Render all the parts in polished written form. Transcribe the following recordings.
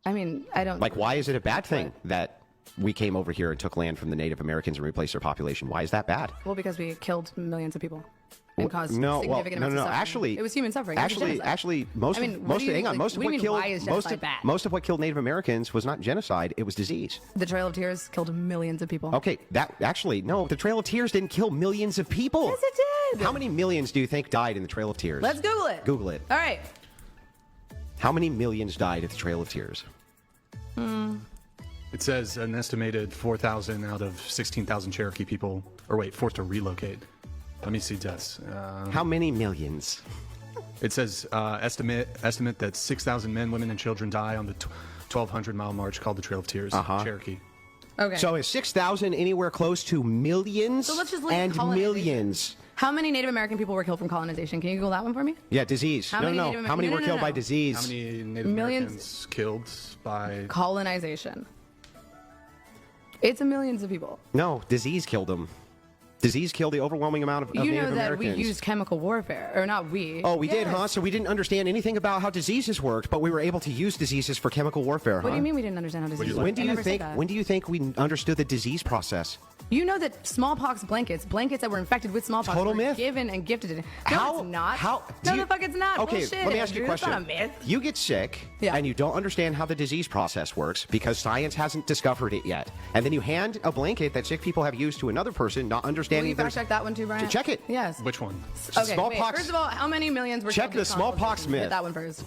I mean, I don't... Like, why is it a bad thing that we came over here and took land from the Native Americans and replaced their population? Why is that bad? Well, because we killed millions of people. And caused No, significant amounts of suffering. actually, it was human suffering. It was genocide. Actually, most of what killed Native Americans was not genocide; it was disease. The Trail of Tears killed millions of people. Okay, the Trail of Tears didn't kill millions of people. Yes, it did. How many millions do you think died in the Trail of Tears? Let's Google it. Google it. All right. How many millions died at the Trail of Tears? It says an estimated 4,000 out of 16,000 Cherokee people, forced to relocate. Let me see deaths. How many millions? It says estimate that 6,000 men, women, and children die on the 1,200-mile march called the Trail of Tears, Cherokee. Okay. So is 6,000 anywhere close to millions? So let's just leave and colonization. Millions. How many Native American people were killed from colonization? Can you Google that one for me? Yeah, disease. How many How many were killed by disease? How many Native Americans killed by... Colonization. It's millions of people. No, disease killed them. Disease killed the overwhelming amount of Native Americans. You know that we used chemical warfare, or not we. Oh, we did, huh? So we didn't understand anything about how diseases worked, but we were able to use diseases for chemical warfare, huh? What do you mean we didn't understand how disease worked? When do you think we understood the disease process? You know that smallpox blankets that were infected with smallpox, Total were myth. given and gifted. No, How? it's not. How? No, the fuck it's not. Okay, Bullshit, let me ask you a Andrew. It's question. not a myth. You get sick, and you don't understand how the disease process works because science hasn't discovered it yet. And then you hand a blanket that sick people have used to another person, not understanding... Will you fact check that one too, Brian? Check it. Yes. Which one? Okay, Smallpox. wait. First of all, how many millions were Check killed the in smallpox colonization? myth. Get that one first.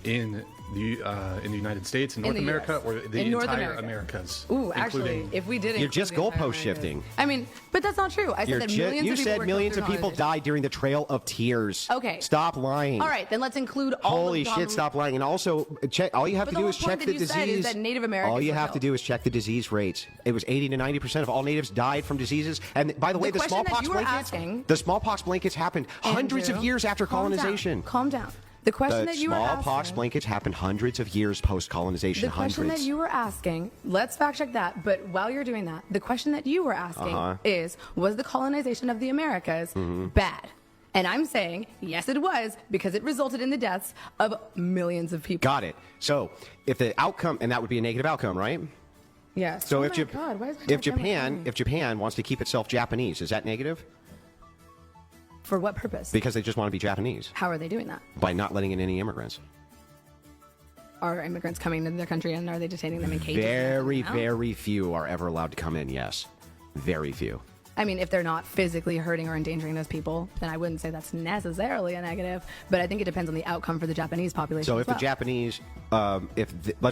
In the United States, in North the America, US. or the In North entire America. Americas? Ooh, actually, if we did it, You're just goalpost shifting. I mean, but that's not true. I said that millions You of people said were millions killed of through people colonization. died during the Trail of Tears. Okay. Stop lying. All right, then let's include all Holy the shit, stop lying. And also, check. All you have But to the do whole is check point the that you said is disease. that Native Americans all you were have to killed. do is check the disease rates. It was 80 to 90% of all natives died from diseases. And by the way, the question that smallpox you were blankets. asking- The smallpox blankets happened hundreds of Andrew, years after calm down. colonization. Calm down. The question The that you were smallpox asking. blankets happened hundreds of years post-colonization. The question that you were asking, let's fact check that, but while you're doing that, the question that you were asking is, was the colonization of the Americas bad? And I'm saying, yes, it was, because it resulted in the deaths of millions of people. Got it. So if the outcome, and that would be a negative outcome, right? Yes. So Oh if, my God, why is if Japan Japan wants to keep itself Japanese, is that negative? For what purpose? Because they just want to be Japanese. How are they doing that? By not letting in any immigrants. Are immigrants coming into their country and are they detaining them in cages? Very few are ever allowed to come in, yes. Very few. I mean, if they're not physically hurting or endangering those people, then I wouldn't say that's necessarily a negative. But I think it depends on the outcome for the Japanese population. So as if the well. Japanese,